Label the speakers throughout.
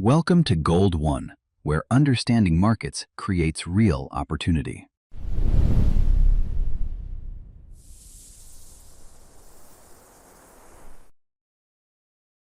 Speaker 1: Welcome to Gold One, where understanding markets creates real opportunity.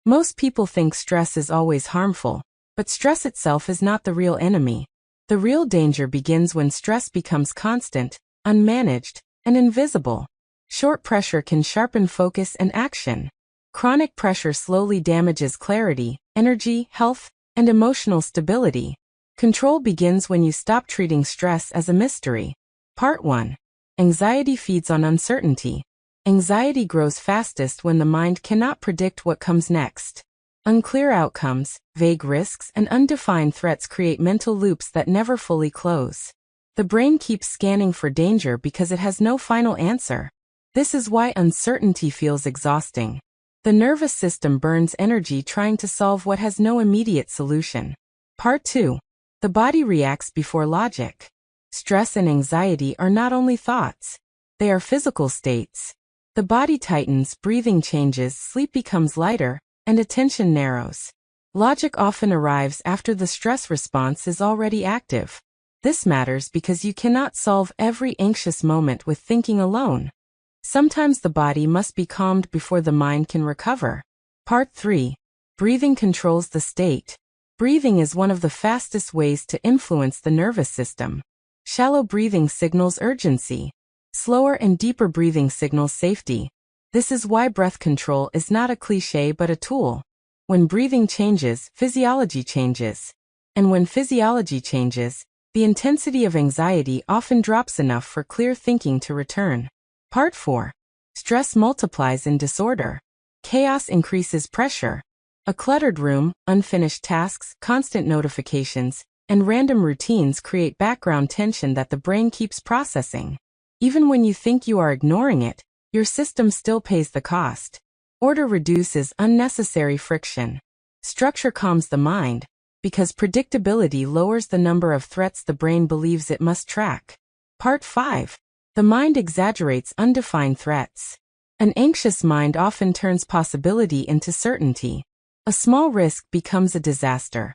Speaker 2: Most people think stress is always harmful, but stress itself is not the real enemy. The real danger begins when stress becomes constant, unmanaged, and invisible. Short pressure can sharpen focus and action. Chronic pressure slowly damages clarity, energy, health, and emotional stability. Control begins when you stop treating stress as a mystery. Part 1. Anxiety feeds on uncertainty. Anxiety grows fastest when the mind cannot predict what comes next. Unclear outcomes, vague risks, and undefined threats create mental loops that never fully close. The brain keeps scanning for danger because it has no final answer. This is why uncertainty feels exhausting. The nervous system burns energy trying to solve what has no immediate solution. Part 2. The body reacts before logic. Stress and anxiety are not only thoughts. They are physical states. The body tightens, breathing changes, sleep becomes lighter, and attention narrows. Logic often arrives after the stress response is already active. This matters because you cannot solve every anxious moment with thinking alone. Sometimes the body must be calmed before the mind can recover. Part 3. Breathing controls the state. Breathing is one of the fastest ways to influence the nervous system. Shallow breathing signals urgency. Slower and deeper breathing signals safety. This is why breath control is not a cliché but a tool. When breathing changes, physiology changes. And when physiology changes, the intensity of anxiety often drops enough for clear thinking to return. Part 4. Stress multiplies in disorder. Chaos increases pressure. A cluttered room, unfinished tasks, constant notifications, and random routines create background tension that the brain keeps processing. Even when you think you are ignoring it, your system still pays the cost. Order reduces unnecessary friction. Structure calms the mind, because predictability lowers the number of threats the brain believes it must track. Part 5. The mind exaggerates undefined threats. An anxious mind often turns possibility into certainty. A small risk becomes a disaster.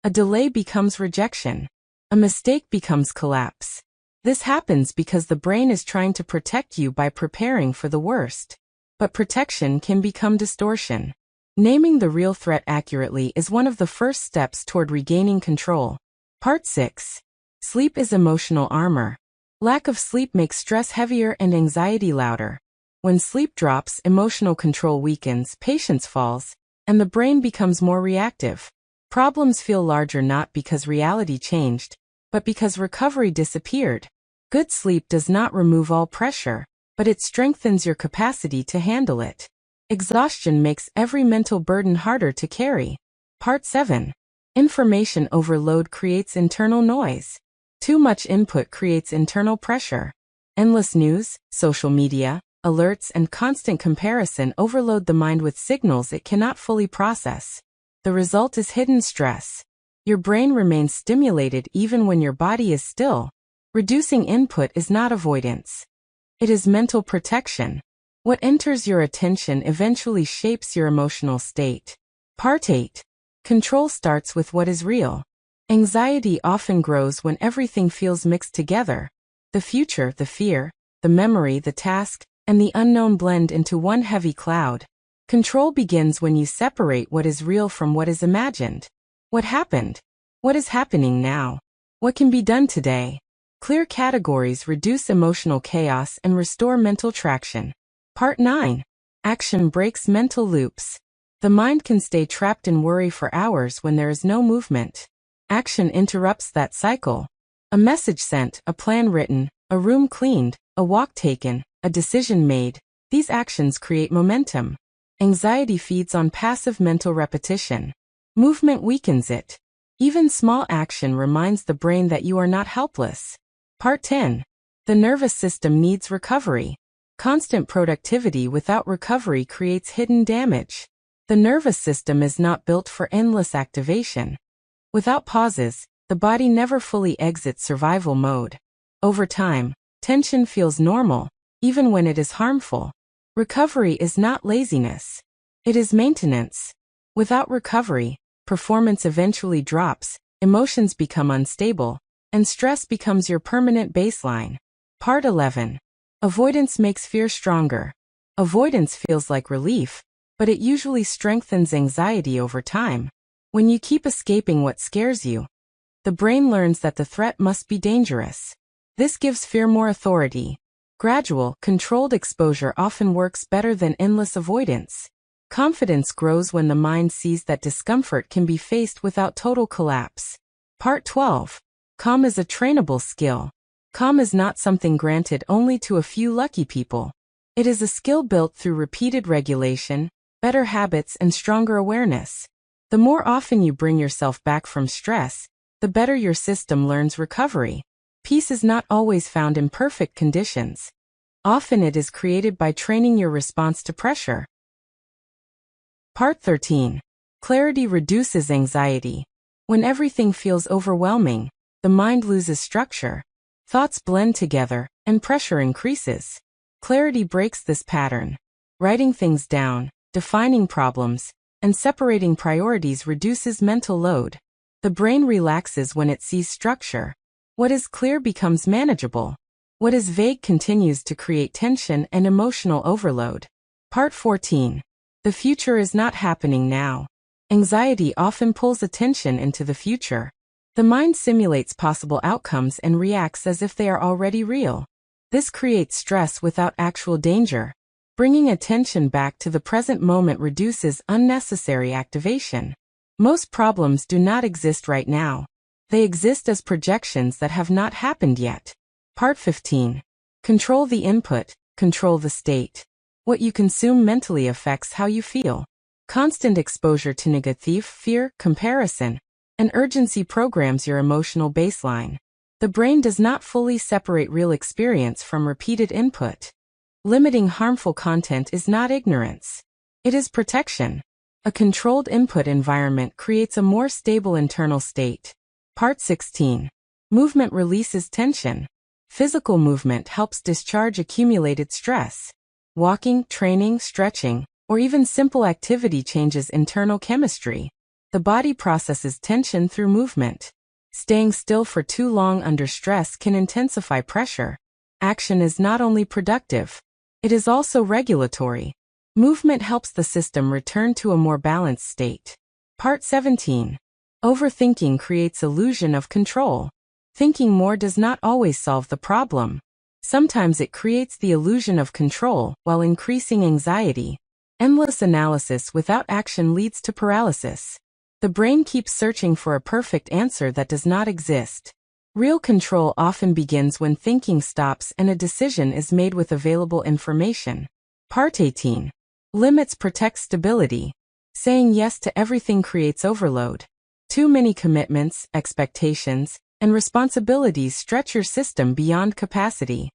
Speaker 2: A delay becomes rejection. A mistake becomes collapse. This happens because the brain is trying to protect you by preparing for the worst. But protection can become distortion. Naming the real threat accurately is one of the first steps toward regaining control. Part 6. Sleep is emotional armor. Lack of sleep makes stress heavier and anxiety louder. When sleep drops, emotional control weakens, patience falls, and the brain becomes more reactive. Problems feel larger not because reality changed, but because recovery disappeared. Good sleep does not remove all pressure, but it strengthens your capacity to handle it. Exhaustion makes every mental burden harder to carry. Part 7. Information overload creates internal noise. Too much input creates internal pressure. Endless news, social media, alerts, and constant comparison overload the mind with signals it cannot fully process. The result is hidden stress. Your brain remains stimulated even when your body is still. Reducing input is not avoidance. It is mental protection. What enters your attention eventually shapes your emotional state. Part 8. Control starts with what is real. Anxiety often grows when everything feels mixed together. The future, the fear, the memory, the task, and the unknown blend into one heavy cloud. Control begins when you separate what is real from what is imagined. What happened? What is happening now? What can be done today? Clear categories reduce emotional chaos and restore mental traction. Part 9. Action breaks mental loops. The mind can stay trapped in worry for hours when there is no movement. Action interrupts that cycle. A message sent, a plan written, a room cleaned, a walk taken, a decision made. These actions create momentum. Anxiety feeds on passive mental repetition. Movement weakens it. Even small action reminds the brain that you are not helpless. Part 10. The nervous system needs recovery. Constant productivity without recovery creates hidden damage. The nervous system is not built for endless activation. Without pauses, the body never fully exits survival mode. Over time, tension feels normal, even when it is harmful. Recovery is not laziness. It is maintenance. Without recovery, performance eventually drops, emotions become unstable, and stress becomes your permanent baseline. Part 11. Avoidance makes fear stronger. Avoidance feels like relief, but it usually strengthens anxiety over time. When you keep escaping what scares you, the brain learns that the threat must be dangerous. This gives fear more authority. Gradual, controlled exposure often works better than endless avoidance. Confidence grows when the mind sees that discomfort can be faced without total collapse. Part 12. Calm is a trainable skill. Calm is not something granted only to a few lucky people. It is a skill built through repeated regulation, better habits, and stronger awareness. The more often you bring yourself back from stress, the better your system learns recovery. Peace is not always found in perfect conditions. Often it is created by training your response to pressure. Part 13. Clarity reduces anxiety. When everything feels overwhelming, the mind loses structure. Thoughts blend together, and pressure increases. Clarity breaks this pattern. Writing things down, defining problems, and separating priorities reduces mental load. The brain relaxes when it sees structure. What is clear becomes manageable. What is vague continues to create tension and emotional overload. Part 14. The future is not happening now. Anxiety often pulls attention into the future. The mind simulates possible outcomes and reacts as if they are already real. This creates stress without actual danger. Bringing attention back to the present moment reduces unnecessary activation. Most problems do not exist right now. They exist as projections that have not happened yet. Part 15. Control the input, control the state. What you consume mentally affects how you feel. Constant exposure to negative, fear, comparison, and urgency programs your emotional baseline. The brain does not fully separate real experience from repeated input. Limiting harmful content is not ignorance. It is protection. A controlled input environment creates a more stable internal state. Part 16. Movement releases tension. Physical movement helps discharge accumulated stress. Walking, training, stretching, or even simple activity changes internal chemistry. The body processes tension through movement. Staying still for too long under stress can intensify pressure. Action is not only productive, it is also regulatory. Movement helps the system return to a more balanced state. Part 17. Overthinking creates illusion of control. Thinking more does not always solve the problem. Sometimes it creates the illusion of control while increasing anxiety. Endless analysis without action leads to paralysis. The brain keeps searching for a perfect answer that does not exist. Real control often begins when thinking stops and a decision is made with available information. Part 18. Limits protect stability. Saying yes to everything creates overload. Too many commitments, expectations, and responsibilities stretch your system beyond capacity.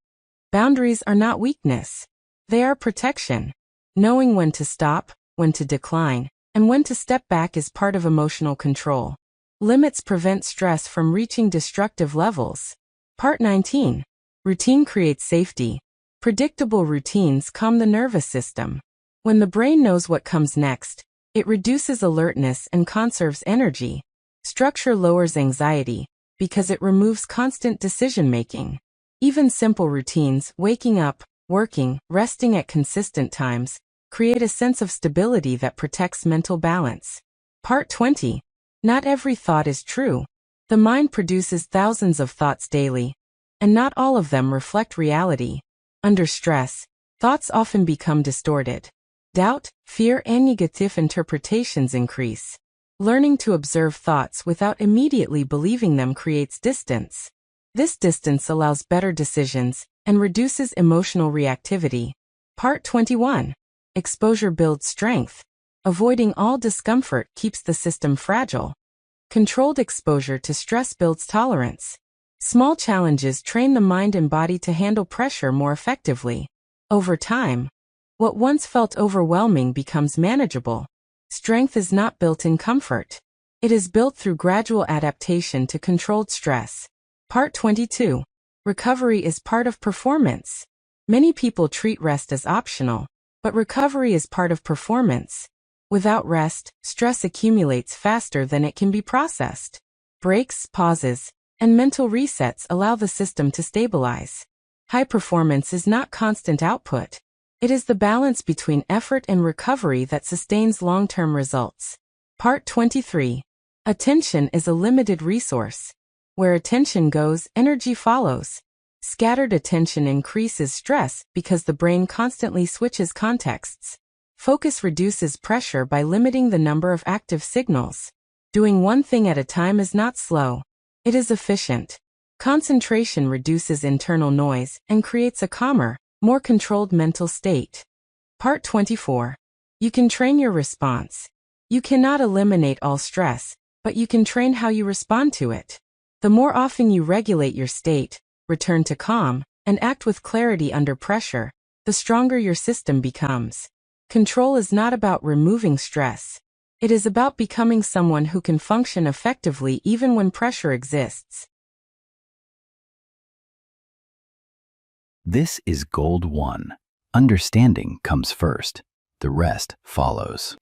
Speaker 2: Boundaries are not weakness. They are protection. Knowing when to stop, when to decline, and when to step back is part of emotional control. Limits prevent stress from reaching destructive levels. Part 19. Routine creates safety. Predictable routines calm the nervous system. When the brain knows what comes next, it reduces alertness and conserves energy. Structure lowers anxiety because it removes constant decision-making. Even simple routines, waking up, working, resting at consistent times, create a sense of stability that protects mental balance. Part 20. Not every thought is true. The mind produces thousands of thoughts daily, and not all of them reflect reality. Under stress, thoughts often become distorted. Doubt, fear, and negative interpretations increase. Learning to observe thoughts without immediately believing them creates distance. This distance allows better decisions and reduces emotional reactivity. Part 21. Exposure builds strength. Avoiding all discomfort keeps the system fragile. Controlled exposure to stress builds tolerance. Small challenges train the mind and body to handle pressure more effectively. Over time, what once felt overwhelming becomes manageable. Strength is not built in comfort. It is built through gradual adaptation to controlled stress. Part 22. Recovery is part of performance. Many people treat rest as optional, but recovery is part of performance. Without rest, stress accumulates faster than it can be processed. Breaks, pauses, and mental resets allow the system to stabilize. High performance is not constant output. It is the balance between effort and recovery that sustains long-term results. Part 23. Attention is a limited resource. Where attention goes, energy follows. Scattered attention increases stress because the brain constantly switches contexts. Focus reduces pressure by limiting the number of active signals. Doing one thing at a time is not slow. It is efficient. Concentration reduces internal noise and creates a calmer, more controlled mental state. Part 24. You can train your response. You cannot eliminate all stress, but you can train how you respond to it. The more often you regulate your state, return to calm, and act with clarity under pressure, the stronger your system becomes. Control is not about removing stress. It is about becoming someone who can function effectively even when pressure exists.
Speaker 1: This is Gold 1. Understanding comes first. The rest follows.